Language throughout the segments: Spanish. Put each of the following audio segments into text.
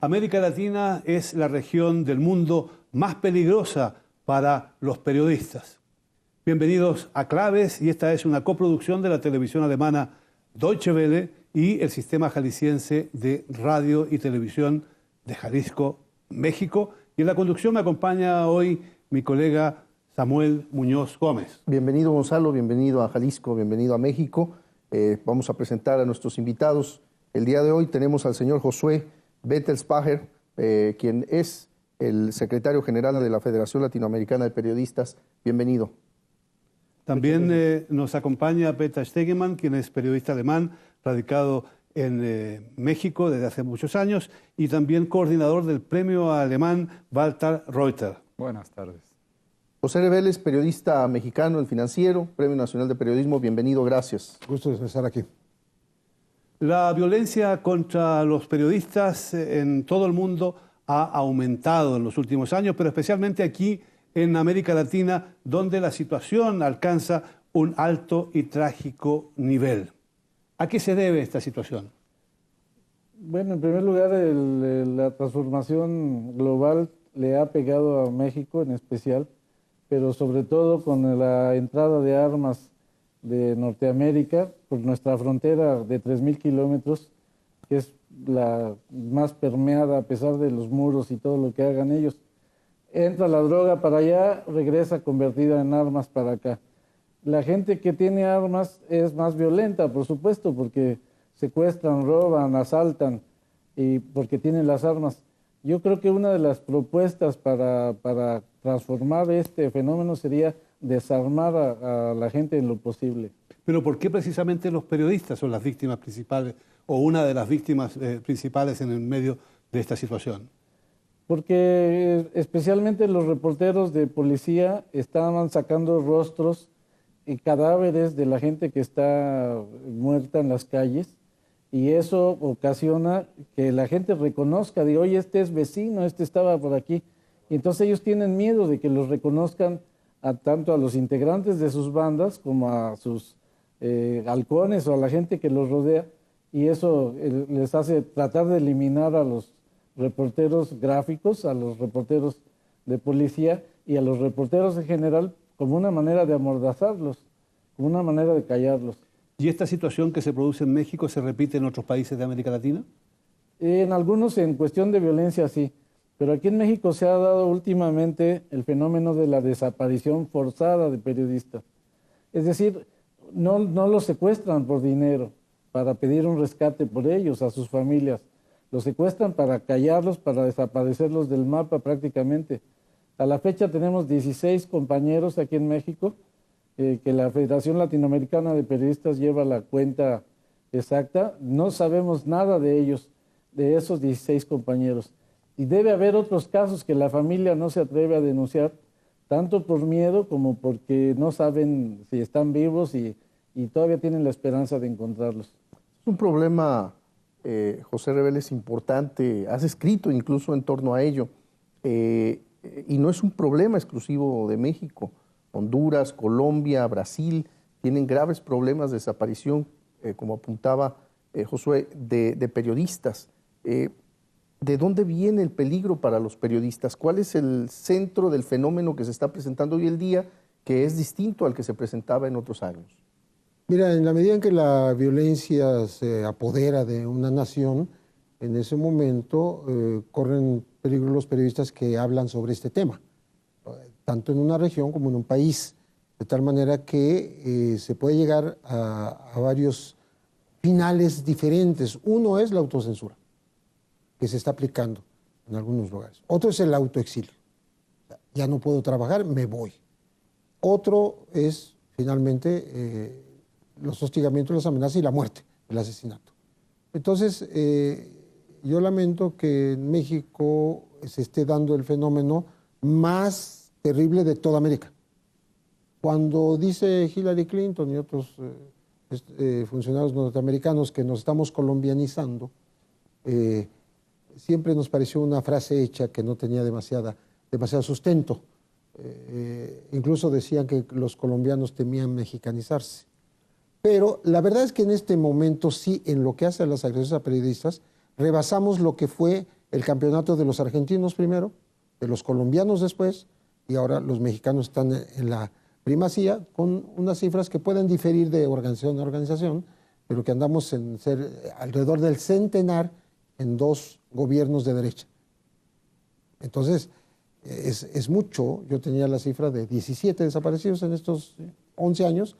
América Latina es la región del mundo más peligrosa para los periodistas. Bienvenidos a Claves, y esta es una coproducción de la televisión alemana Deutsche Welle y el Sistema Jalisciense de Radio y Televisión de Jalisco, México. Y en la conducción me acompaña hoy mi colega Samuel Muñoz Gómez. Bienvenido, Gonzalo, bienvenido a Jalisco, bienvenido a México. Vamos a presentar a nuestros invitados. El día de hoy tenemos al señor Josué Bettelspacher, quien es el secretario general de la Federación Latinoamericana de Periodistas. Bienvenido. También nos acompaña Peter Stegemann, quien es periodista alemán, radicado en México desde hace muchos años y también coordinador del premio alemán Walter Reuter. Buenas tardes. José Reveles, periodista mexicano, El Financiero, Premio Nacional de Periodismo. Bienvenido, gracias. Gusto de estar aquí. La violencia contra los periodistas en todo el mundo ha aumentado en los últimos años, pero especialmente aquí en América Latina, donde la situación alcanza un alto y trágico nivel. ¿A qué se debe esta situación? Bueno, en primer lugar, la transformación global le ha pegado a México en especial, pero sobre todo con la entrada de armas de Norteamérica por nuestra frontera de 3.000 kilómetros, que es la más permeada a pesar de los muros y todo lo que hagan ellos. Entra la droga para allá, regresa convertida en armas para acá. La gente que tiene armas es más violenta, por supuesto, porque secuestran, roban, asaltan, y porque tienen las armas. Yo creo que una de las propuestas para transformar este fenómeno sería desarmar a la gente en lo posible. Pero ¿por qué precisamente los periodistas son las víctimas principales o una de las víctimas principales en el medio de esta situación? Porque especialmente los reporteros de policía estaban sacando rostros y cadáveres de la gente que está muerta en las calles, y eso ocasiona que la gente reconozca, de oye, este es vecino, este estaba por aquí. Y entonces ellos tienen miedo de que los reconozcan tanto a los integrantes de sus bandas como a sus halcones o a la gente que los rodea, y eso les hace tratar de eliminar a los reporteros gráficos, a los reporteros de policía y a los reporteros en general, como una manera de amordazarlos, como una manera de callarlos. ¿Y esta situación que se produce en México se repite en otros países de América Latina? En algunos, en cuestión de violencia, sí. Pero aquí en México se ha dado últimamente el fenómeno de la desaparición forzada de periodistas. Es decir, no los secuestran por dinero, para pedir un rescate por ellos, a sus familias. Los secuestran para callarlos, para desaparecerlos del mapa prácticamente. A la fecha tenemos 16 compañeros aquí en México, que la Federación Latinoamericana de Periodistas lleva la cuenta exacta. No sabemos nada de ellos, de esos 16 compañeros. Y debe haber otros casos que la familia no se atreve a denunciar, tanto por miedo como porque no saben si están vivos y todavía tienen la esperanza de encontrarlos. Es un problema, José Reveles, importante. Has escrito incluso en torno a ello. Y no es un problema exclusivo de México. Honduras, Colombia, Brasil tienen graves problemas de desaparición, como apuntaba Josué, de periodistas. ¿De dónde viene el peligro para los periodistas? ¿Cuál es el centro del fenómeno que se está presentando hoy el día, que es distinto al que se presentaba en otros años? Mira, en la medida en que la violencia se apodera de una nación, en ese momento corren peligro los periodistas que hablan sobre este tema, tanto en una región como en un país, de tal manera que se puede llegar a varios finales diferentes. Uno es la autocensura, que se está aplicando en algunos lugares. Otro es el autoexilio. Ya no puedo trabajar, me voy. Otro es, finalmente, los hostigamientos, las amenazas y la muerte, el asesinato. Entonces, yo lamento que en México se esté dando el fenómeno más terrible de toda América. Cuando dice Hillary Clinton y otros funcionarios norteamericanos que nos estamos colombianizando, siempre nos pareció una frase hecha que no tenía demasiado sustento. Incluso decían que los colombianos temían mexicanizarse. Pero la verdad es que en este momento sí, en lo que hace a las agresiones a periodistas, rebasamos lo que fue el campeonato de los argentinos primero, de los colombianos después, y ahora los mexicanos están en la primacía, con unas cifras que pueden diferir de organización a organización, pero que andamos en ser alrededor del centenar en 2 gobiernos de derecha. Entonces, es mucho. Yo tenía la cifra de 17 desaparecidos en estos 11 años,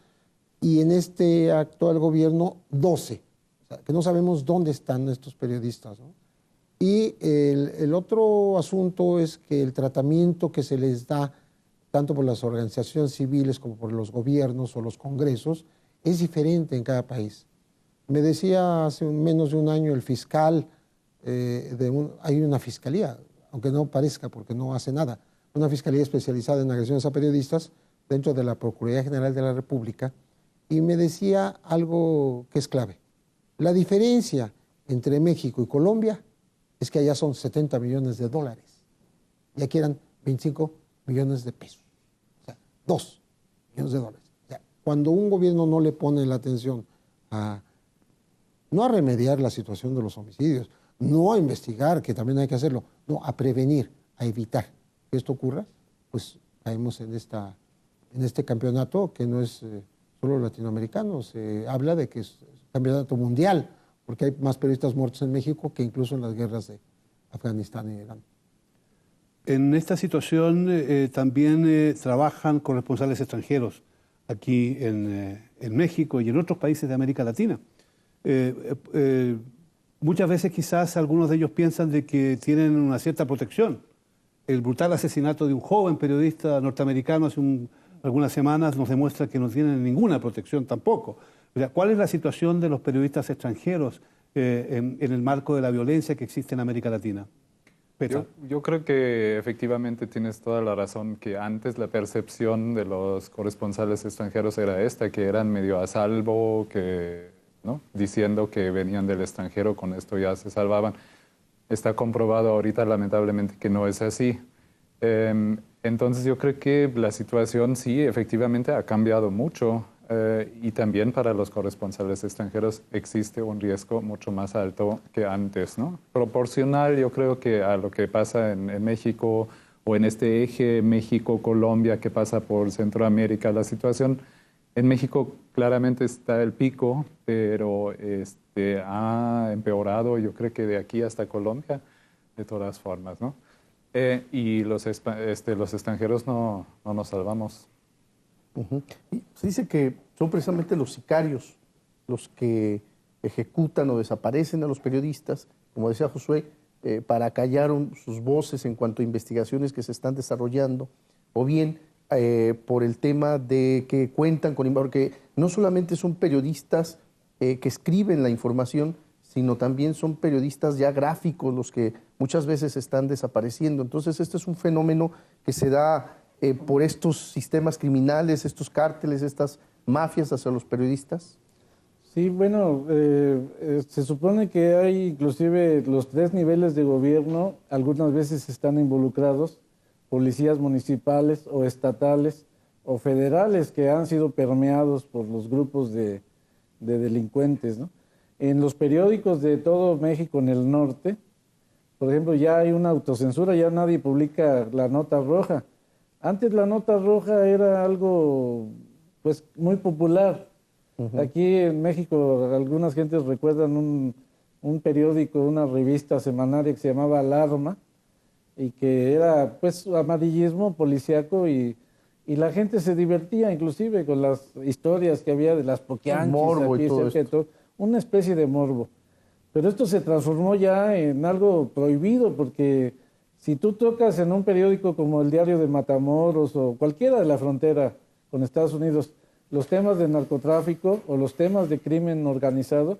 y en este actual gobierno 12. O sea, que no sabemos dónde están estos periodistas, ¿no? Y el otro asunto es que el tratamiento que se les da, tanto por las organizaciones civiles como por los gobiernos o los congresos, es diferente en cada país. Me decía hace menos de un año el fiscal, hay una fiscalía, aunque no parezca porque no hace nada, una fiscalía especializada en agresiones a periodistas dentro de la Procuraduría General de la República, y me decía algo que es clave. La diferencia entre México y Colombia es que allá son 70 millones de dólares y aquí eran 25 millones de pesos. O sea, 2 millones de dólares. O sea, cuando un gobierno no le pone la atención no a remediar la situación de los homicidios, no a investigar, que también hay que hacerlo, no, a prevenir, a evitar que esto ocurra, pues caemos en este campeonato que no es solo latinoamericano, se habla de que es campeonato mundial, porque hay más periodistas muertos en México que incluso en las guerras de Afganistán y Irán. En esta situación también trabajan corresponsales extranjeros aquí en México y en otros países de América Latina. Muchas veces quizás algunos de ellos piensan de que tienen una cierta protección. El brutal asesinato de un joven periodista norteamericano hace algunas semanas nos demuestra que no tienen ninguna protección tampoco. O sea, ¿cuál es la situación de los periodistas extranjeros en el marco de la violencia que existe en América Latina? Yo creo que efectivamente tienes toda la razón, que antes la percepción de los corresponsales extranjeros era esta, que eran medio a salvo, ¿no? Diciendo que venían del extranjero, con esto ya se salvaban. Está comprobado ahorita lamentablemente que no es así. Entonces yo creo que la situación sí efectivamente ha cambiado mucho. Y también para los corresponsales extranjeros existe un riesgo mucho más alto que antes, ¿no? Proporcional, yo creo, que a lo que pasa en México o en este eje México-Colombia que pasa por Centroamérica. La situación en México claramente está el pico, pero ha empeorado, yo creo que de aquí hasta Colombia, de todas formas, ¿no? Y los extranjeros no nos salvamos. Y se dice que son precisamente los sicarios los que ejecutan o desaparecen a los periodistas, como decía Josué, para callar sus voces en cuanto a investigaciones que se están desarrollando, o bien por el tema de que cuentan con... Porque no solamente son periodistas que escriben la información, sino también son periodistas ya gráficos los que muchas veces están desapareciendo. Entonces, este es un fenómeno que se da por estos sistemas criminales, estos cárteles, estas mafias hacia los periodistas. Sí, bueno, se supone que hay inclusive los 3 niveles de gobierno, algunas veces están involucrados, policías municipales o estatales o federales que han sido permeados por los grupos de delincuentes, ¿no? En los periódicos de todo México en el norte, por ejemplo, ya hay una autocensura, ya nadie publica la nota roja. Antes la nota roja era algo pues muy popular. Aquí en México algunas gentes recuerdan un periódico, una revista semanaria que se llamaba Alarma y que era pues amarillismo policíaco y la gente se divertía inclusive con las historias que había de las poquianchis, morbo aquí, y todo esto. una especie de morbo. Pero esto se transformó ya en algo prohibido porque si tú tocas en un periódico como el Diario de Matamoros o cualquiera de la frontera con Estados Unidos los temas de narcotráfico o los temas de crimen organizado,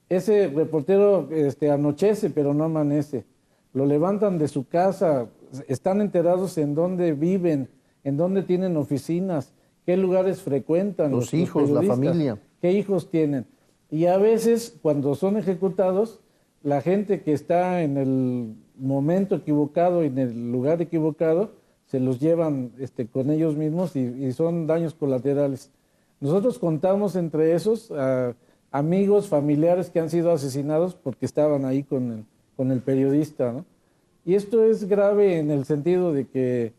ese reportero anochece pero no amanece. Lo levantan de su casa, están enterados en dónde viven, en dónde tienen oficinas, qué lugares frecuentan. Los hijos, la familia. Qué hijos tienen. Y a veces, cuando son ejecutados, la gente que está en el momento equivocado y en el lugar equivocado, se los llevan con ellos mismos y son daños colaterales. Nosotros contamos entre esos amigos, familiares que han sido asesinados porque estaban ahí con con el periodista, ¿no? Y esto es grave en el sentido de que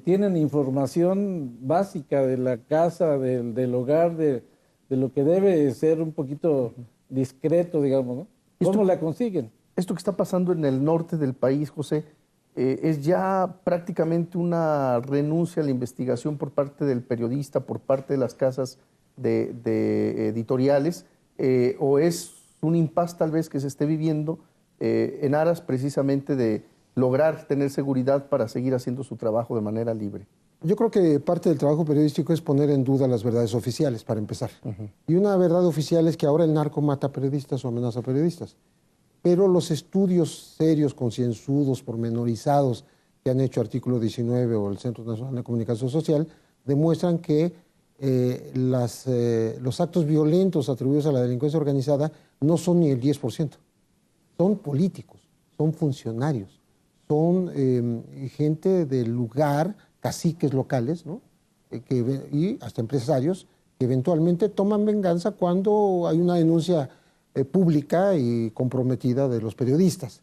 tienen información básica de la casa, del hogar, de lo que debe ser un poquito discreto, digamos, ¿no? ¿Cómo la consiguen? Esto que está pasando en el norte del país, José, es ya prácticamente una renuncia a la investigación por parte del periodista, por parte de las casas de editoriales, o es un impasse tal vez que se esté viviendo en aras precisamente de lograr tener seguridad para seguir haciendo su trabajo de manera libre. Yo creo que parte del trabajo periodístico es poner en duda las verdades oficiales, para empezar. Y una verdad oficial es que ahora el narco mata periodistas o amenaza periodistas. Pero los estudios serios, concienzudos, pormenorizados que han hecho Artículo 19 o el Centro Nacional de Comunicación Social demuestran que los actos violentos atribuidos a la delincuencia organizada no son ni el 10%. Son políticos, son funcionarios, son gente del lugar, caciques locales, ¿no? Y hasta empresarios que eventualmente toman venganza cuando hay una denuncia pública y comprometida de los periodistas.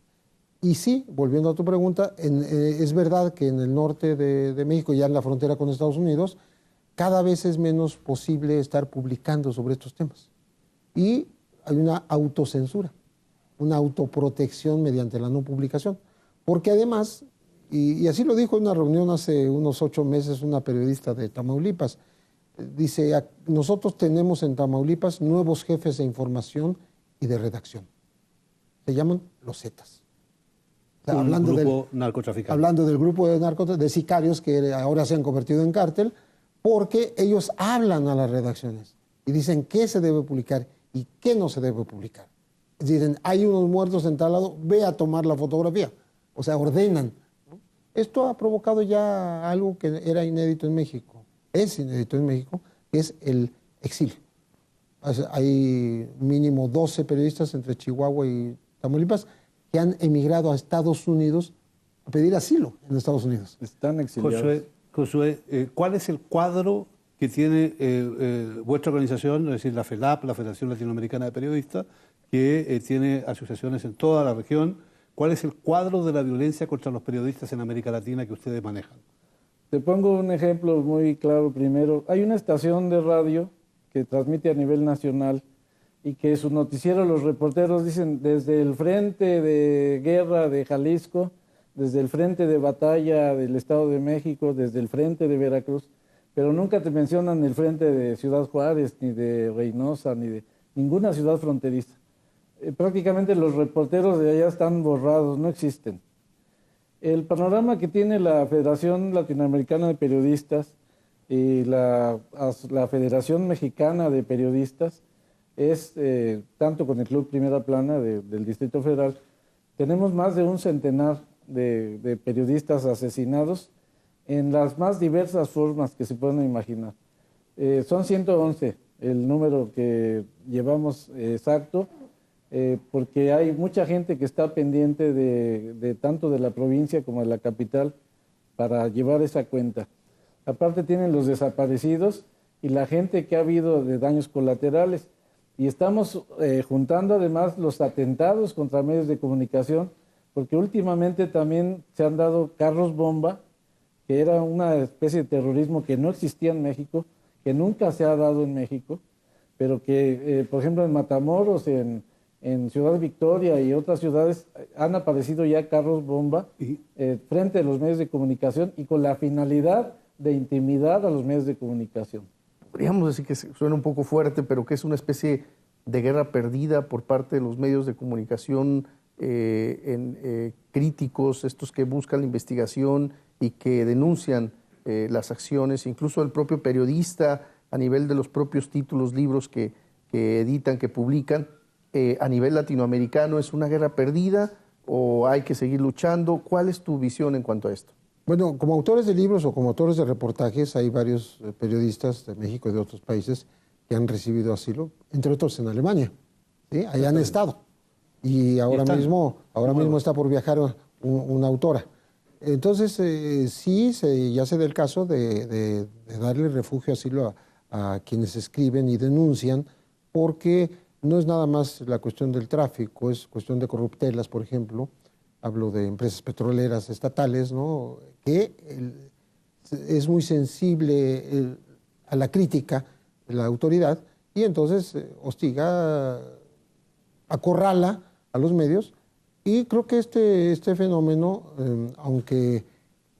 Y sí, volviendo a tu pregunta, es verdad que en el norte de México, ya en la frontera con Estados Unidos, cada vez es menos posible estar publicando sobre estos temas. Y hay una autocensura, una autoprotección mediante la no publicación. Porque además, y así lo dijo en una reunión hace unos 8 meses una periodista de Tamaulipas, dice, nosotros tenemos en Tamaulipas nuevos jefes de información y de redacción. Se llaman los Zetas. O sea, hablando del grupo de narcotraficantes, de sicarios que ahora se han convertido en cártel, porque ellos hablan a las redacciones y dicen qué se debe publicar y qué no se debe publicar. Dicen, hay unos muertos en tal lado, ve a tomar la fotografía. O sea, ordenan. Esto ha provocado ya algo que era inédito en México. Es inédito en México, que es el exilio. Hay mínimo 12 periodistas entre Chihuahua y Tamaulipas que han emigrado a Estados Unidos a pedir asilo en Estados Unidos. Están exiliados. Josué, ¿cuál es el cuadro que tiene vuestra organización, es decir, la FELAP, la Federación Latinoamericana de Periodistas, que tiene asociaciones en toda la región? ¿Cuál es el cuadro de la violencia contra los periodistas en América Latina que ustedes manejan? Te pongo un ejemplo muy claro primero. Hay una estación de radio que transmite a nivel nacional y que su noticiero, los reporteros dicen desde el frente de guerra de Jalisco, desde el frente de batalla del Estado de México, desde el frente de Veracruz, pero nunca te mencionan el frente de Ciudad Juárez, ni de Reynosa, ni de ninguna ciudad fronteriza. Prácticamente los reporteros de allá están borrados, no existen. El panorama que tiene la Federación Latinoamericana de Periodistas y la Federación Mexicana de Periodistas es, tanto con el Club Primera Plana del Distrito Federal, tenemos más de un centenar de periodistas asesinados en las más diversas formas que se pueden imaginar. Son 111 el número que llevamos exacto, porque hay mucha gente que está pendiente de tanto de la provincia como de la capital para llevar esa cuenta. Aparte tienen los desaparecidos y la gente que ha habido de daños colaterales. Y estamos juntando además los atentados contra medios de comunicación, porque últimamente también se han dado carros bomba, que era una especie de terrorismo que no existía en México, que nunca se ha dado en México, pero que, por ejemplo, en Matamoros, en Ciudad Victoria y otras ciudades han aparecido ya carros bomba frente a los medios de comunicación y con la finalidad de intimidar a los medios de comunicación. Podríamos decir que suena un poco fuerte, pero que es una especie de guerra perdida por parte de los medios de comunicación críticos, estos que buscan la investigación y que denuncian las acciones, incluso el propio periodista a nivel de los propios títulos, libros que editan, que publican. A nivel latinoamericano, ¿es una guerra perdida o hay que seguir luchando? ¿Cuál es tu visión en cuanto a esto? Bueno, como autores de libros o como autores de reportajes, hay varios periodistas de México y de otros países que han recibido asilo, entre otros en Alemania. ¿Sí? Allá han estado. Y ahora mismo está por viajar una autora. Entonces, sí, ya se da el caso de darle refugio, asilo a quienes escriben y denuncian, porque no es nada más la cuestión del tráfico, es cuestión de corruptelas, por ejemplo. Hablo de empresas petroleras estatales, ¿no? Que es muy sensible a la crítica de la autoridad y entonces hostiga, acorrala a los medios. Y creo que este fenómeno, aunque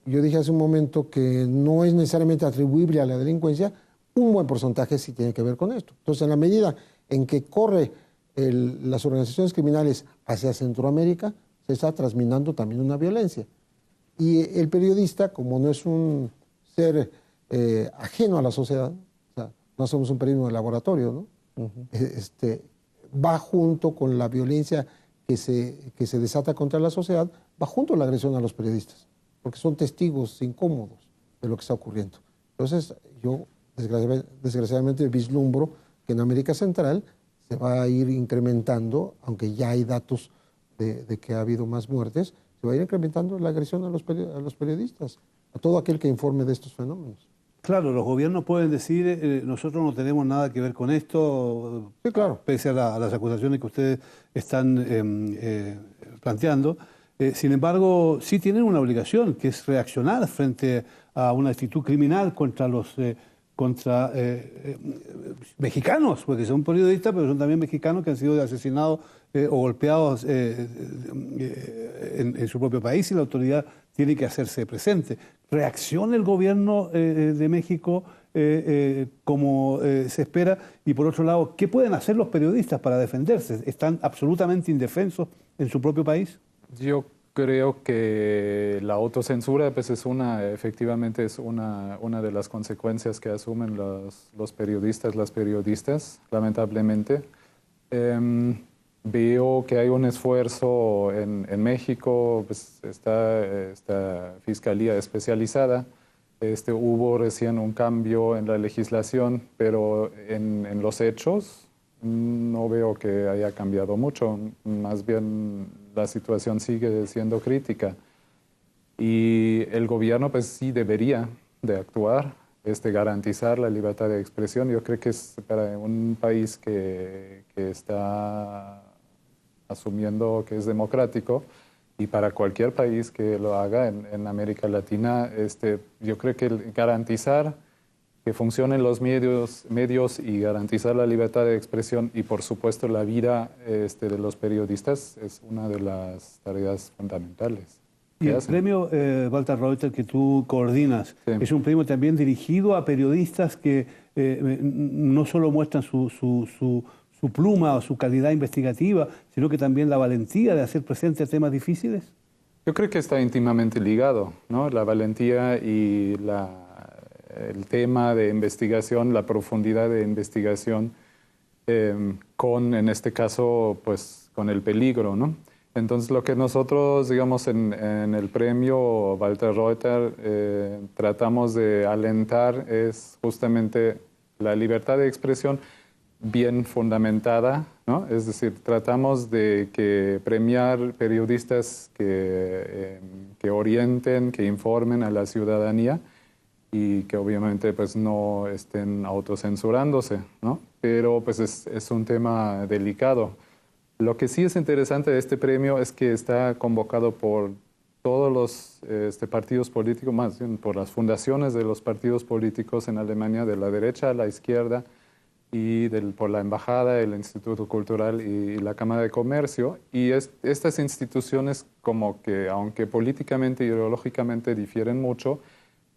yo dije hace un momento que no es necesariamente atribuible a la delincuencia, un buen porcentaje sí tiene que ver con esto. Entonces, en la medida en que corre las organizaciones criminales hacia Centroamérica, se está transminando también una violencia. Y el periodista, como no es un ser ajeno a la sociedad, o sea, no somos un periodismo de laboratorio, ¿no? Va junto con la violencia que se desata contra la sociedad, va junto a la agresión a los periodistas, porque son testigos incómodos de lo que está ocurriendo. Entonces, yo desgraciadamente vislumbro que en América Central se va a ir incrementando, aunque ya hay datos de que ha habido más muertes, se va a ir incrementando la agresión a los periodistas, a todo aquel que informe de estos fenómenos. Claro, los gobiernos pueden decir, nosotros no tenemos nada que ver con esto, sí, claro, pese a las acusaciones que ustedes están planteando. Sin embargo, sí tienen una obligación, que es reaccionar frente a una actitud criminal contra los mexicanos, porque son periodistas, pero son también mexicanos que han sido asesinados o golpeados en su propio país, y la autoridad tiene que hacerse presente. ¿Reacciona el gobierno de México como se espera? Y por otro lado, ¿qué pueden hacer los periodistas para defenderse? ¿Están absolutamente indefensos en su propio país? Yo creo que la autocensura pues efectivamente es una de las consecuencias que asumen los periodistas, las periodistas, lamentablemente. Veo que hay un esfuerzo en México, pues esta fiscalía especializada. Hubo recién un cambio en la legislación, pero en los hechos no veo que haya cambiado mucho. Más bien la situación sigue siendo crítica. Y el gobierno pues sí debería de actuar, garantizar la libertad de expresión. Yo creo que es para un país que está asumiendo que es democrático, y para cualquier país que lo haga en América Latina, yo creo que garantizar que funcionen los medios y garantizar la libertad de expresión y, por supuesto, la vida de los periodistas es una de las tareas fundamentales. Y el premio Walter Reuther que tú coordinas, sí, es un premio también dirigido a periodistas que no solo muestran su pluma o su calidad investigativa, sino que también la valentía de hacer presente temas difíciles. Yo creo que está íntimamente ligado, ¿no? La valentía y el tema de investigación, la profundidad de investigación, en este caso, pues, con el peligro, ¿no? Entonces, lo que nosotros, digamos, en el premio Walter Reuther tratamos de alentar es justamente la libertad de expresión bien fundamentada, ¿no? Es decir, tratamos de premiar periodistas que orienten, que informen a la ciudadanía y que obviamente pues no estén autocensurándose, ¿no? Pero pues es un tema delicado. Lo que sí es interesante de este premio es que está convocado por todos los partidos políticos, más bien por las fundaciones de los partidos políticos en Alemania, de la derecha a la izquierda, y por la Embajada, el Instituto Cultural y la Cámara de Comercio. Y estas instituciones, como que, aunque políticamente y ideológicamente difieren mucho,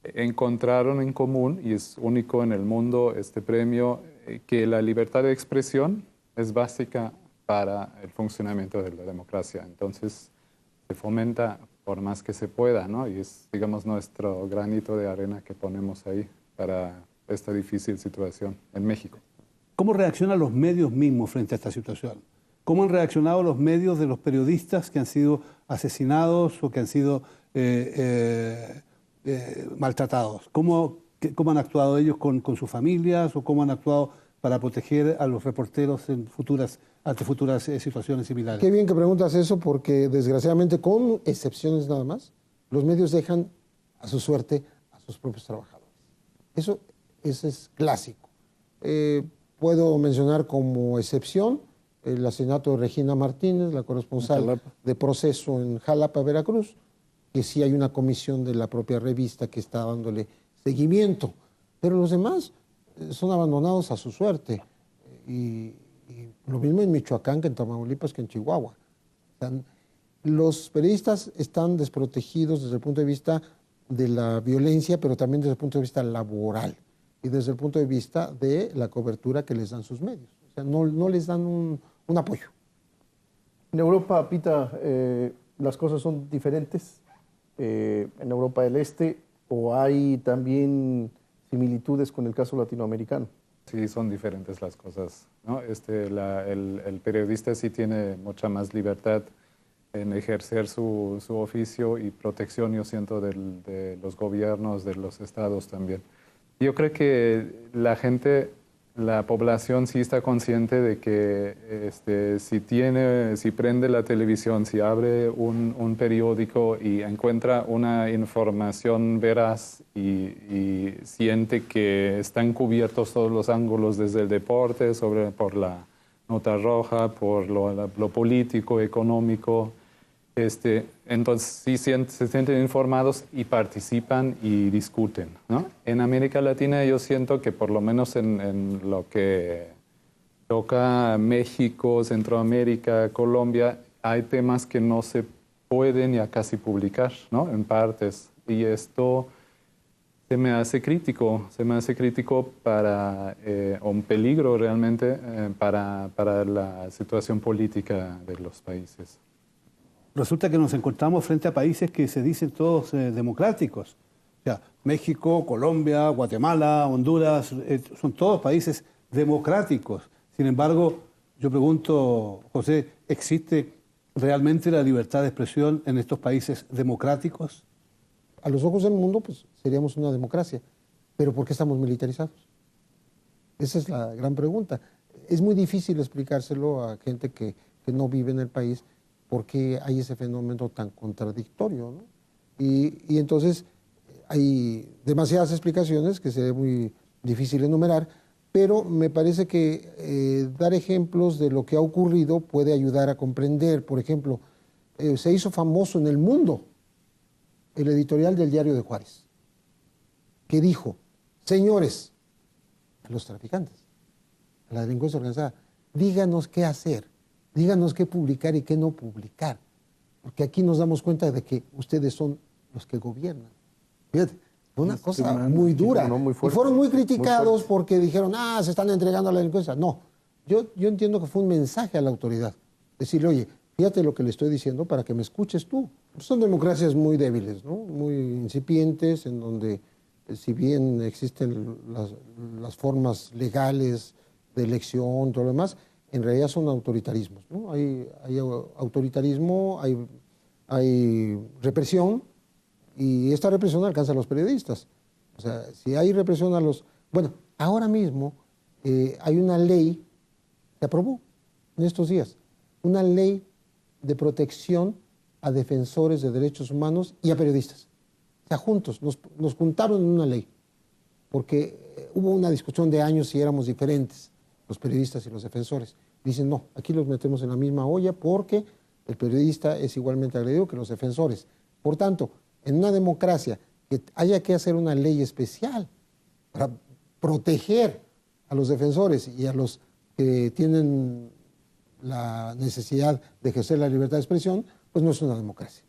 encontraron en común, y es único en el mundo este premio, que la libertad de expresión es básica para el funcionamiento de la democracia. Entonces, se fomenta por más que se pueda, ¿no? Y es, digamos, nuestro granito de arena que ponemos ahí para esta difícil situación en México. ¿Cómo reaccionan los medios mismos frente a esta situación? ¿Cómo han reaccionado los medios de los periodistas que han sido asesinados o que han sido maltratados? ¿Cómo han actuado ellos con sus familias, o cómo han actuado para proteger a los reporteros ante futuras situaciones similares? Qué bien que preguntas eso, porque desgraciadamente, con excepciones nada más, los medios dejan a su suerte a sus propios trabajadores. Eso es clásico. Puedo mencionar como excepción el asesinato de Regina Martínez, la corresponsal Jalapa. de Proceso en Jalapa, Veracruz, que sí hay una comisión de la propia revista que está dándole seguimiento. Pero los demás son abandonados a su suerte. Y lo mismo en Michoacán que en Tamaulipas que en Chihuahua. O sea, los periodistas están desprotegidos desde el punto de vista de la violencia, pero también desde el punto de vista laboral y desde el punto de vista de la cobertura que les dan sus medios. O sea, no les dan un apoyo. En Europa, Pita, las cosas son diferentes. En Europa del Este, o hay también similitudes con el caso latinoamericano. Sí, son diferentes las cosas, ¿no? El periodista sí tiene mucha más libertad en ejercer su oficio y protección, yo siento, de los gobiernos, de los estados también. Yo creo que la población sí está consciente de que si prende la televisión, si abre un periódico y encuentra una información veraz y siente que están cubiertos todos los ángulos desde el deporte, por la nota roja, por lo político, económico, entonces sí se sienten informados y participan y discuten, ¿no? En América Latina yo siento que por lo menos en lo que toca México, Centroamérica, Colombia, hay temas que no se pueden ya casi publicar, ¿no? En partes. Y esto se me hace crítico para un peligro realmente para la situación política de los países. Resulta que nos encontramos frente a países que se dicen todos democráticos. O sea, México, Colombia, Guatemala, Honduras, son todos países democráticos. Sin embargo, yo pregunto, José, ¿existe realmente la libertad de expresión en estos países democráticos? A los ojos del mundo, pues seríamos una democracia. ¿Pero por qué estamos militarizados? Esa es la gran pregunta. Es muy difícil explicárselo a gente que no vive en el país por qué hay ese fenómeno tan contradictorio, ¿no? Y entonces hay demasiadas explicaciones que sería muy difícil enumerar, pero me parece que dar ejemplos de lo que ha ocurrido puede ayudar a comprender. Por ejemplo, se hizo famoso en el mundo el editorial del Diario de Juárez, que dijo: señores, a los traficantes, a la delincuencia organizada, díganos qué hacer, díganos qué publicar y qué no publicar, porque aquí nos damos cuenta de que ustedes son los que gobiernan. Fíjate, fue una cosa muy dura. Muy fuerte, y fueron muy criticados muy porque dijeron, se están entregando a la delincuencia. No, yo entiendo que fue un mensaje a la autoridad. Decirle, oye, fíjate lo que le estoy diciendo para que me escuches tú. Son democracias muy débiles, ¿no? Muy incipientes, en donde, si bien existen las formas legales de elección, todo lo demás, en realidad son autoritarismos, ¿no? Hay autoritarismo, hay represión, y esta represión alcanza a los periodistas. O sea, si hay represión a los... Bueno, ahora mismo hay una ley, se aprobó en estos días, una ley de protección a defensores de derechos humanos y a periodistas. O sea, juntos, nos juntaron en una ley, porque hubo una discusión de años si éramos diferentes, los periodistas y los defensores. Dicen, no, aquí los metemos en la misma olla porque el periodista es igualmente agredido que los defensores. Por tanto, en una democracia que haya que hacer una ley especial para proteger a los defensores y a los que tienen la necesidad de ejercer la libertad de expresión, pues no es una democracia.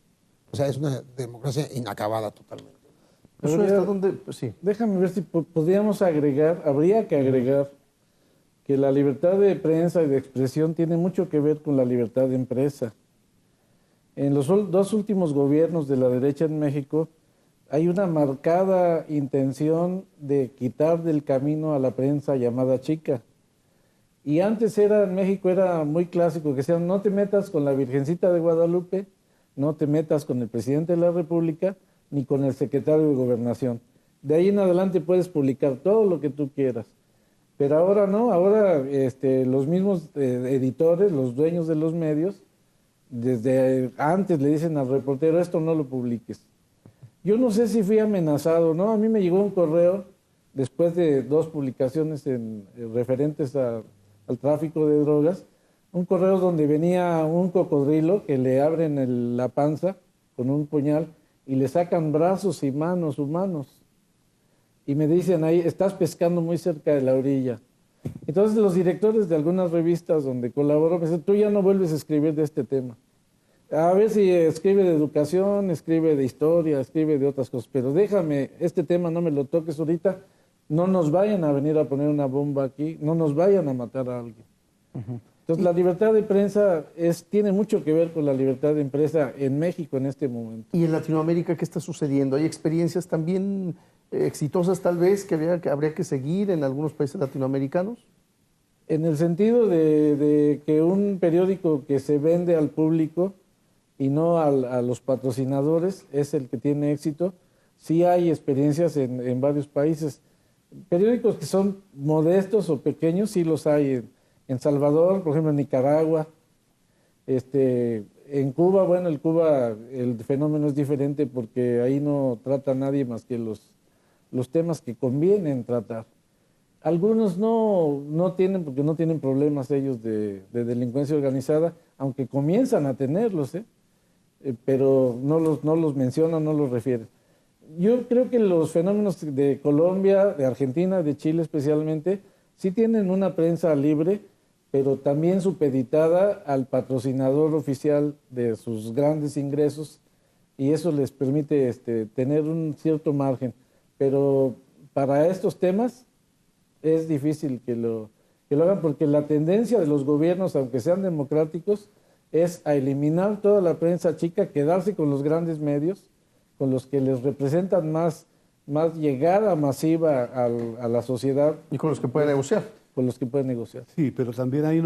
O sea, es una democracia inacabada totalmente. Sí. Déjame ver si podríamos habría que agregar que la libertad de prensa y de expresión tiene mucho que ver con la libertad de empresa. En los dos últimos gobiernos de la derecha en México hay una marcada intención de quitar del camino a la prensa llamada chica. Y antes en México era muy clásico que decían, no te metas con la Virgencita de Guadalupe, no te metas con el presidente de la República, ni con el secretario de Gobernación. De ahí en adelante puedes publicar todo lo que tú quieras. Pero ahora no, ahora los mismos editores, los dueños de los medios, desde antes le dicen al reportero, esto no lo publiques. Yo no sé si fui amenazado, ¿no? A mí me llegó un correo después de 2 publicaciones referentes al tráfico de drogas, un correo donde venía un cocodrilo que le abren la panza con un puñal y le sacan brazos y manos humanos. Y me dicen ahí, estás pescando muy cerca de la orilla. Entonces los directores de algunas revistas donde colaboro me dicen, tú ya no vuelves a escribir de este tema. A ver si escribe de educación, escribe de historia, escribe de otras cosas, pero déjame, este tema no me lo toques ahorita, no nos vayan a venir a poner una bomba aquí, no nos vayan a matar a alguien. Entonces la libertad de prensa tiene mucho que ver con la libertad de empresa en México en este momento. ¿Y en Latinoamérica qué está sucediendo? ¿Hay experiencias también exitosas tal vez que habría que seguir en algunos países latinoamericanos? En el sentido de que un periódico que se vende al público y no a los patrocinadores es el que tiene éxito, sí hay experiencias en varios países. Periódicos que son modestos o pequeños, sí los hay en Salvador, por ejemplo en Nicaragua. En Cuba, bueno, el fenómeno es diferente porque ahí no trata nadie más que los temas que convienen tratar. Algunos no tienen, porque no tienen problemas ellos de delincuencia organizada, aunque comienzan a tenerlos, pero no los mencionan, no los refieren. Yo creo que los fenómenos de Colombia, de Argentina, de Chile especialmente, sí tienen una prensa libre, pero también supeditada al patrocinador oficial de sus grandes ingresos, y eso les permite tener un cierto margen. Pero para estos temas es difícil que lo hagan, porque la tendencia de los gobiernos, aunque sean democráticos, es a eliminar toda la prensa chica, quedarse con los grandes medios, con los que les representan más llegada masiva a la sociedad. Y con los que pueden negociar. Con los que pueden negociar. Sí, pero también ahí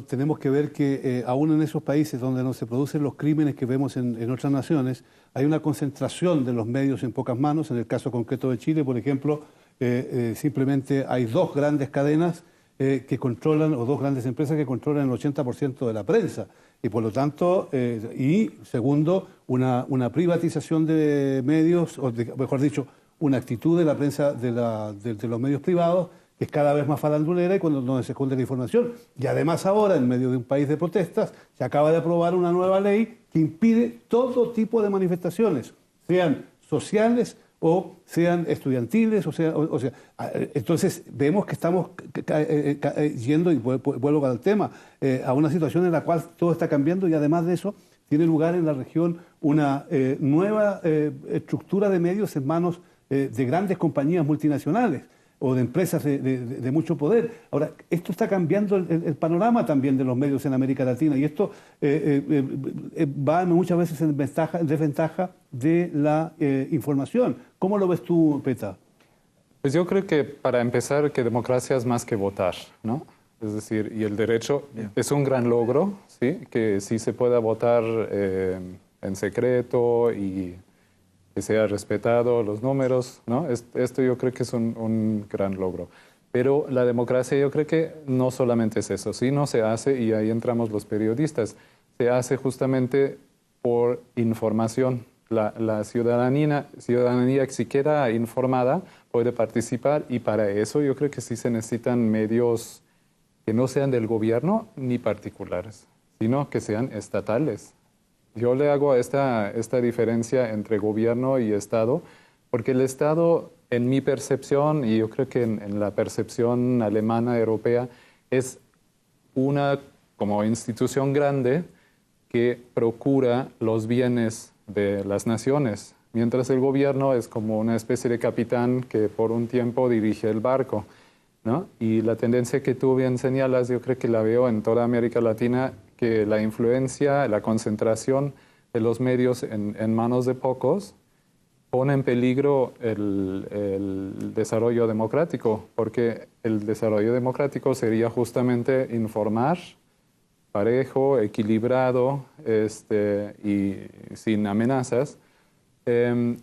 tenemos que ver que aún en esos países donde no se producen los crímenes que vemos en otras naciones, hay una concentración de los medios en pocas manos. En el caso concreto de Chile, por ejemplo, simplemente hay dos grandes cadenas que controlan, o dos grandes empresas que controlan el 80% de la prensa. Y por lo tanto, y segundo, una privatización de medios, mejor dicho, una actitud de la prensa de los medios privados que es cada vez más farandulera y donde se esconde la información. Y además ahora, en medio de un país de protestas, se acaba de aprobar una nueva ley que impide todo tipo de manifestaciones, sean sociales o sean estudiantiles, entonces vemos que estamos yendo, y vuelvo al tema, a una situación en la cual todo está cambiando, y además de eso tiene lugar en la región una nueva estructura de medios en manos de grandes compañías multinacionales o de empresas de mucho poder. Ahora, esto está cambiando el panorama también de los medios en América Latina, y esto va muchas veces en desventaja de la información. ¿Cómo lo ves tú, Peta? Pues yo creo que, para empezar, que democracia es más que votar, ¿no? Es decir, y el derecho es un gran logro, ¿sí? Que sí se pueda votar en secreto y que sea respetado los números, ¿no? Esto yo creo que es un gran logro. Pero la democracia yo creo que no solamente es eso, sí, no se hace, y ahí entramos los periodistas, se hace justamente por información. La ciudadanía siquiera informada puede participar, y para eso yo creo que sí se necesitan medios que no sean del gobierno ni particulares, sino que sean estatales. Yo le hago esta diferencia entre gobierno y Estado, porque el Estado, en mi percepción, y yo creo que en la percepción alemana, europea, es una como institución grande que procura los bienes de las naciones, mientras el gobierno es como una especie de capitán que por un tiempo dirige el barco, ¿no? Y la tendencia que tú bien señalas, yo creo que la veo en toda América Latina, que la influencia, la concentración de los medios en manos de pocos pone en peligro el desarrollo democrático, porque el desarrollo democrático sería justamente informar parejo, equilibrado y sin amenazas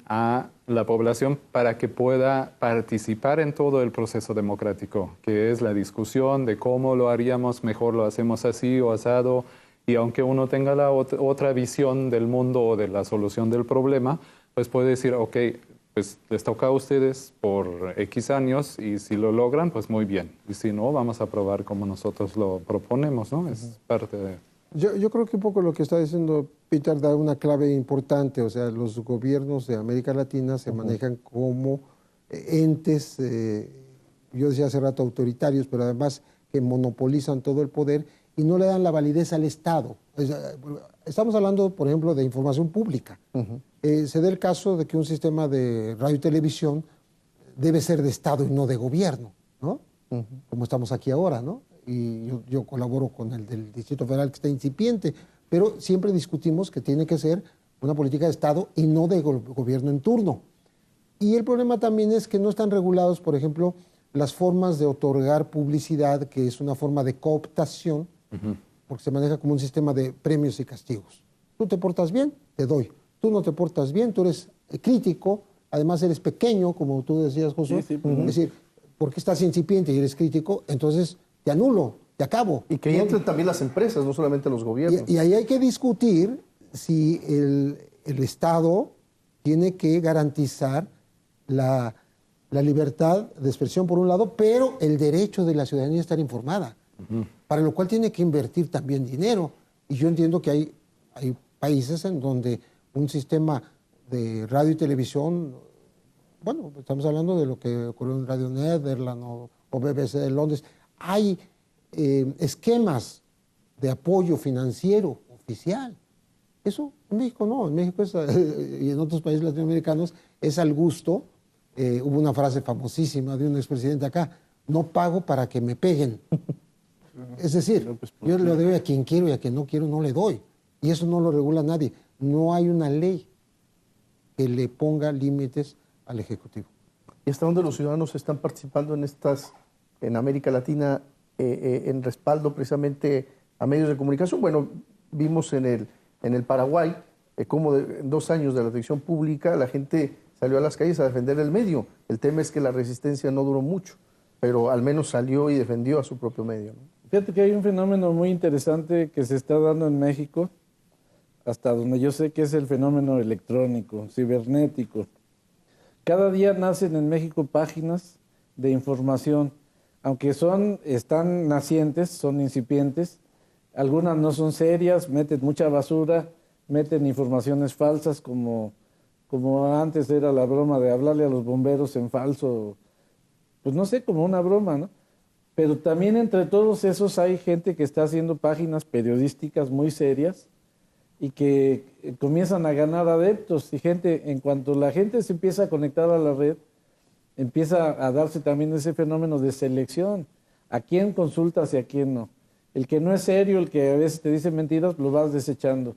a la población para que pueda participar en todo el proceso democrático, que es la discusión de cómo lo haríamos, mejor lo hacemos así o asado, y aunque uno tenga la otra visión del mundo o de la solución del problema, pues puede decir, ok, pues les toca a ustedes por X años y si lo logran, pues muy bien. Y si no, vamos a probar como nosotros lo proponemos, ¿no? Es parte de... Yo creo que un poco lo que está diciendo Peter da una clave importante, o sea, los gobiernos de América Latina se manejan como entes, yo decía hace rato autoritarios, pero además que monopolizan todo el poder y no le dan la validez al Estado. Estamos hablando, por ejemplo, de información pública. Se da el caso de que un sistema de radio y televisión debe ser de Estado y no de gobierno, ¿no? Como estamos aquí ahora, ¿no? Y yo colaboro con el del Distrito Federal, que está incipiente, pero siempre discutimos que tiene que ser una política de Estado y no de gobierno en turno. Y el problema también es que no están regulados, por ejemplo, las formas de otorgar publicidad, que es una forma de cooptación, porque se maneja como un sistema de premios y castigos. Tú te portas bien, te doy. Tú no te portas bien, tú eres crítico, además eres pequeño, como tú decías, Josué. Sí, Es decir, porque estás incipiente y eres crítico, entonces te anulo, te acabo. Y que ahí entren también las empresas, no solamente los gobiernos. Y ahí hay que discutir si el Estado tiene que garantizar la libertad de expresión por un lado, pero el derecho de la ciudadanía a estar informada, para lo cual tiene que invertir también dinero. Y yo entiendo que hay países en donde un sistema de radio y televisión, bueno, estamos hablando de lo que ocurrió en Radio Netherlands o BBC de Londres, hay esquemas de apoyo financiero oficial. Eso en México no, en México y en otros países latinoamericanos es al gusto. Hubo una frase famosísima de un expresidente acá: no pago para que me peguen. Es decir, yo le doy a quien quiero y a quien no quiero no le doy. Y eso no lo regula nadie. No hay una ley que le ponga límites al Ejecutivo. ¿Y hasta dónde los ciudadanos están participando en América Latina, en respaldo precisamente a medios de comunicación? Bueno, vimos en el Paraguay cómo en 2 años de la televisión pública la gente salió a las calles a defender el medio. El tema es que la resistencia no duró mucho, pero al menos salió y defendió a su propio medio, ¿no? Fíjate que hay un fenómeno muy interesante que se está dando en México, hasta donde yo sé, que es el fenómeno electrónico, cibernético. Cada día nacen en México páginas de información, aunque están nacientes, son incipientes, algunas no son serias, meten mucha basura, meten informaciones falsas, como antes era la broma de hablarle a los bomberos en falso, pues no sé, como una broma, ¿no? Pero también entre todos esos hay gente que está haciendo páginas periodísticas muy serias y que comienzan a ganar adeptos y gente. En cuanto la gente se empieza a conectar a la red, empieza a darse también ese fenómeno de selección. ¿A quién consultas y a quién no? El que no es serio, el que a veces te dice mentiras, lo vas desechando.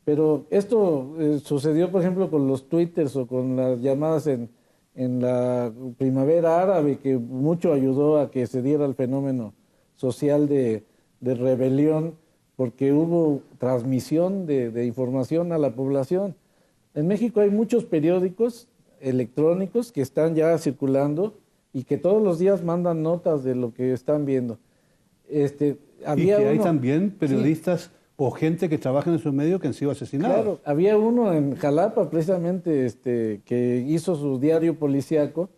Pero esto sucedió, por ejemplo, con los twitters o con las llamadas en la primavera árabe, que mucho ayudó a que se diera el fenómeno social de rebelión, porque hubo transmisión de información a la población. En México hay muchos periódicos electrónicos que están ya circulando y que todos los días mandan notas de lo que están viendo. Hay también periodistas o gente que trabaja en esos medios que han sido asesinados. Claro, había uno en Jalapa precisamente que hizo su diario policíaco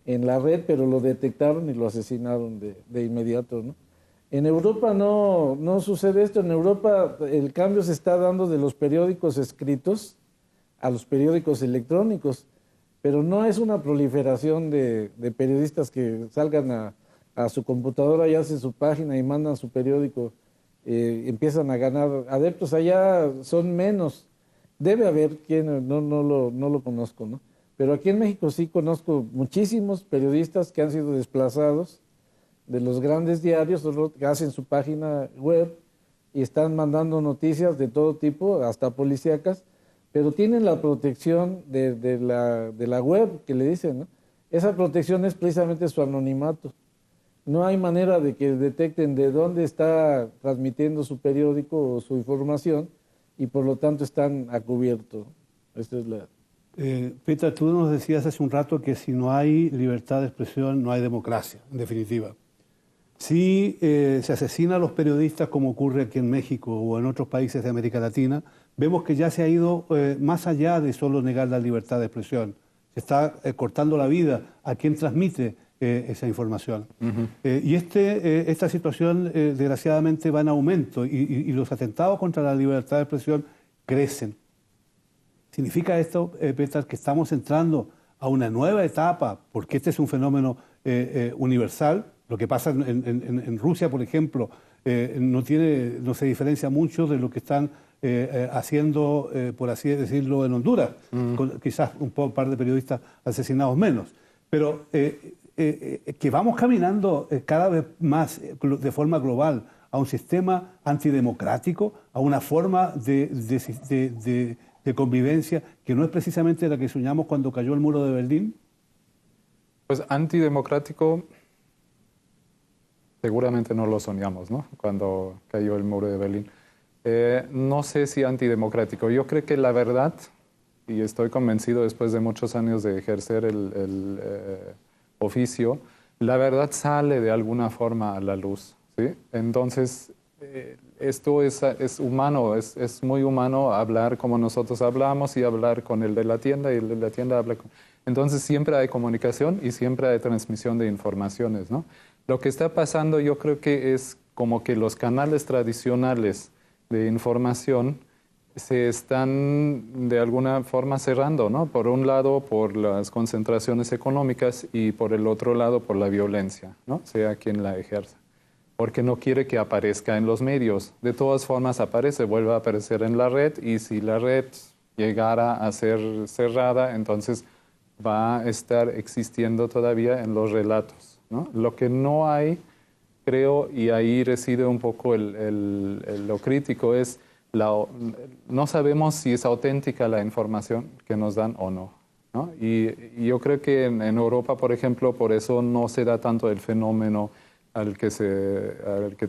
en la red, pero lo detectaron y lo asesinaron de inmediato, ¿no? En Europa no sucede esto. En Europa el cambio se está dando de los periódicos escritos a los periódicos electrónicos, pero no es una proliferación de periodistas que salgan a su computadora y hacen su página y mandan su periódico. Empiezan a ganar adeptos. Allá son menos. Debe haber quien no lo conozco, ¿no? Pero aquí en México sí conozco muchísimos periodistas que han sido desplazados de los grandes diarios, que hacen su página web y están mandando noticias de todo tipo, hasta policíacas, pero tienen la protección de la web, que le dicen, ¿no? Esa protección es precisamente su anonimato. No hay manera de que detecten de dónde está transmitiendo su periódico o su información y por lo tanto están a cubierto. Esta es la... Peter, tú nos decías hace un rato que si no hay libertad de expresión, no hay democracia, en definitiva. Si se asesina a los periodistas, como ocurre aquí en México o en otros países de América Latina, vemos que ya se ha ido más allá de solo negar la libertad de expresión. se está cortando la vida a quien transmite esa información. Y esta situación, desgraciadamente, va en aumento y los atentados contra la libertad de expresión crecen. ¿Significa esto, Petar, que estamos entrando a una nueva etapa? Porque este es un fenómeno universal. Lo que pasa en Rusia, por ejemplo, no se diferencia mucho de lo que están haciendo, por así decirlo, en Honduras, con quizás un par de periodistas asesinados menos. Pero que vamos caminando cada vez más de forma global a un sistema antidemocrático, a una forma de convivencia que no es precisamente la que soñamos cuando cayó el muro de Berlín. Pues antidemocrático seguramente no lo soñamos, ¿no? Cuando cayó el muro de Berlín. No sé si antidemocrático. Yo creo que la verdad, y estoy convencido después de muchos años de ejercer el oficio, la verdad sale de alguna forma a la luz, ¿sí? Entonces, esto es humano, es muy humano hablar como nosotros hablamos y hablar con el de la tienda y el de la tienda habla con... Entonces siempre hay comunicación y siempre hay transmisión de informaciones, ¿no? Lo que está pasando yo creo que es como que los canales tradicionales de información se están de alguna forma cerrando, ¿no? Por un lado por las concentraciones económicas y por el otro lado por la violencia, ¿no? Sea quien la ejerza. Porque no quiere que aparezca en los medios. De todas formas aparece, vuelve a aparecer en la red y si la red llegara a ser cerrada, entonces va a estar existiendo todavía en los relatos, ¿no? Lo que no hay, creo, y ahí reside un poco lo crítico, es no sabemos si es auténtica la información que nos dan o no, ¿no? Y yo creo que en Europa, por ejemplo, por eso no se da tanto el fenómeno al que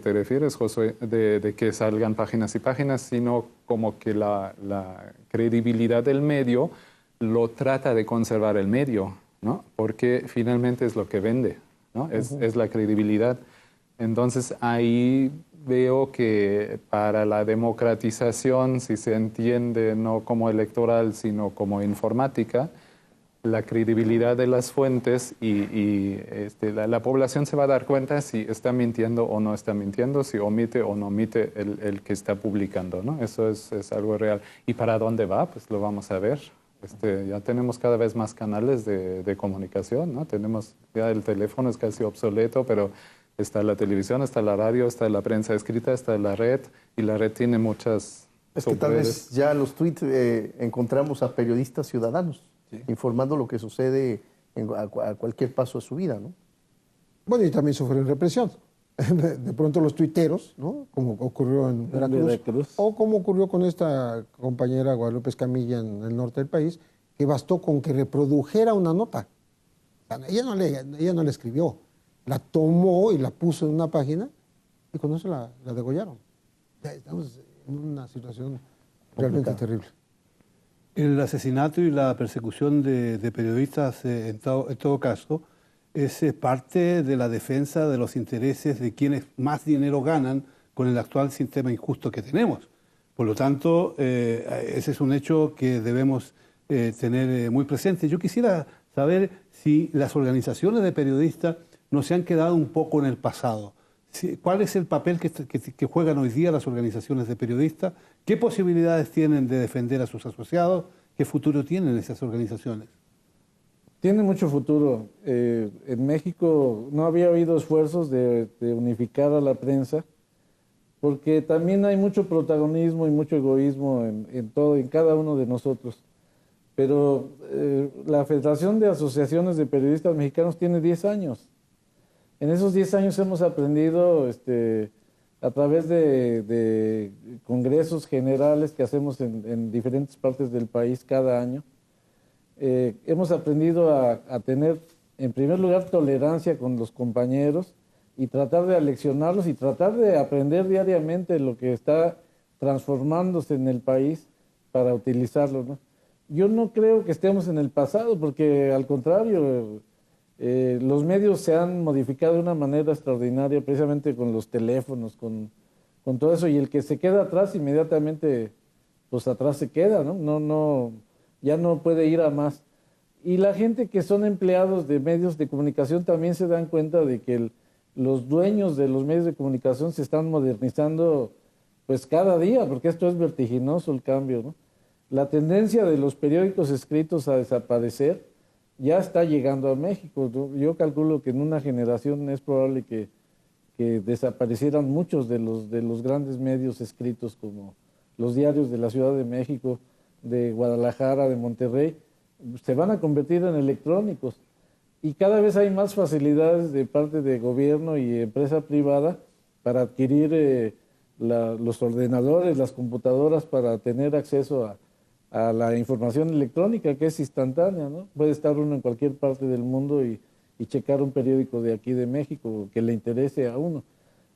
te refieres, Josué, de que salgan páginas y páginas, sino como que la credibilidad del medio lo trata de conservar el medio, ¿no? Porque finalmente es lo que vende, ¿no? Es la credibilidad. Entonces ahí veo que para la democratización, si se entiende no como electoral, sino como informática, la credibilidad de las fuentes y la población se va a dar cuenta si está mintiendo o no está mintiendo, si omite o no omite el que está publicando, ¿no? Eso es algo real. ¿Y para dónde va? Pues lo vamos a ver. Ya tenemos cada vez más canales de comunicación, ¿no? Ya el teléfono es casi obsoleto, pero está la televisión, está la radio, está la prensa escrita, está la red, y la red tiene muchas... Es que tal vez ya en los tweets encontramos a periodistas ciudadanos, sí, informando lo que sucede a cualquier paso de su vida, ¿no? Bueno, y también sufren represión. De pronto los tuiteros, ¿no? Como ocurrió en Veracruz, o como ocurrió con esta compañera Guadalupe Escamilla en el norte del país, que bastó con que reprodujera una nota. Ella no la escribió, la tomó y la puso en una página y con eso la degollaron. Estamos en una situación realmente terrible. El asesinato y la persecución de periodistas, en todo caso, es parte de la defensa de los intereses de quienes más dinero ganan con el actual sistema injusto que tenemos. Por lo tanto, ese es un hecho que debemos tener muy presente. Yo quisiera saber si las organizaciones de periodistas no se han quedado un poco en el pasado. ¿Cuál es el papel que juegan hoy día las organizaciones de periodistas? ¿Qué posibilidades tienen de defender a sus asociados? ¿Qué futuro tienen esas organizaciones? Tiene mucho futuro. En México no había habido esfuerzos de unificar a la prensa, porque también hay mucho protagonismo y mucho egoísmo en cada uno de nosotros. Pero la Federación de Asociaciones de Periodistas Mexicanos tiene 10 años. En esos 10 años hemos aprendido a través de congresos generales que hacemos en diferentes partes del país cada año. Hemos aprendido a tener, en primer lugar, tolerancia con los compañeros y tratar de aleccionarlos y tratar de aprender diariamente lo que está transformándose en el país para utilizarlo, ¿no? Yo no creo que estemos en el pasado, porque al contrario, los medios se han modificado de una manera extraordinaria, precisamente con los teléfonos, con todo eso, y el que se queda atrás inmediatamente, pues atrás se queda, ¿no? Ya no puede ir a más. Y la gente que son empleados de medios de comunicación también se dan cuenta de que los dueños de los medios de comunicación se están modernizando pues cada día, porque esto es vertiginoso el cambio, ¿no? La tendencia de los periódicos escritos a desaparecer ya está llegando a México, ¿no? Yo calculo que en una generación es probable que desaparecieran muchos de los grandes medios escritos, como los diarios de la Ciudad de México, de Guadalajara, de Monterrey, se van a convertir en electrónicos. Y cada vez hay más facilidades de parte de gobierno y empresa privada para adquirir los ordenadores, las computadoras, para tener acceso a la información electrónica, que es instantánea, ¿no? Puede estar uno en cualquier parte del mundo y checar un periódico de aquí de México que le interese a uno.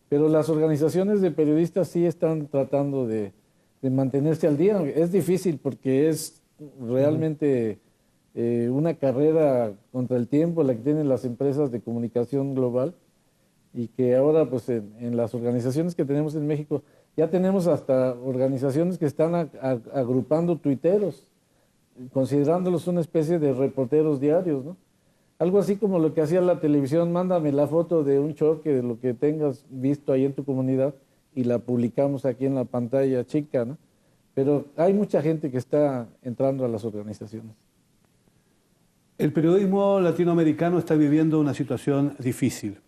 Pero las organizaciones de periodistas sí están tratando de mantenerse al día. Es difícil porque es realmente una carrera contra el tiempo la que tienen las empresas de comunicación global, y que ahora pues en las organizaciones que tenemos en México ya tenemos hasta organizaciones que están agrupando tuiteros, considerándolos una especie de reporteros diarios, ¿no? Algo así como lo que hacía la televisión: mándame la foto de un choque, de lo que tengas visto ahí en tu comunidad, y la publicamos aquí en la pantalla chica, ¿no? Pero hay mucha gente que está entrando a las organizaciones. El periodismo latinoamericano está viviendo una situación difícil.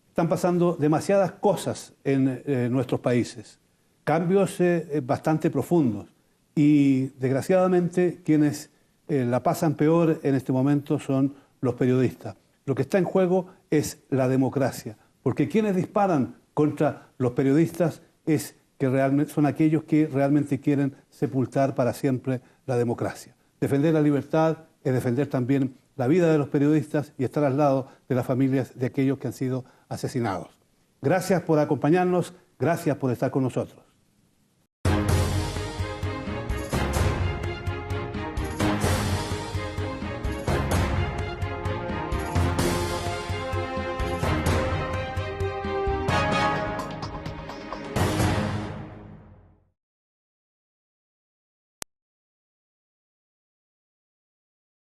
Están pasando demasiadas cosas en nuestros países, cambios bastante profundos, y desgraciadamente quienes la pasan peor en este momento son los periodistas. Lo que está en juego es la democracia, porque quienes disparan contra los periodistas son aquellos que realmente quieren sepultar para siempre la democracia. Defender la libertad es defender también la vida de los periodistas y estar al lado de las familias de aquellos que han sido asesinados. Gracias por acompañarnos, gracias por estar con nosotros.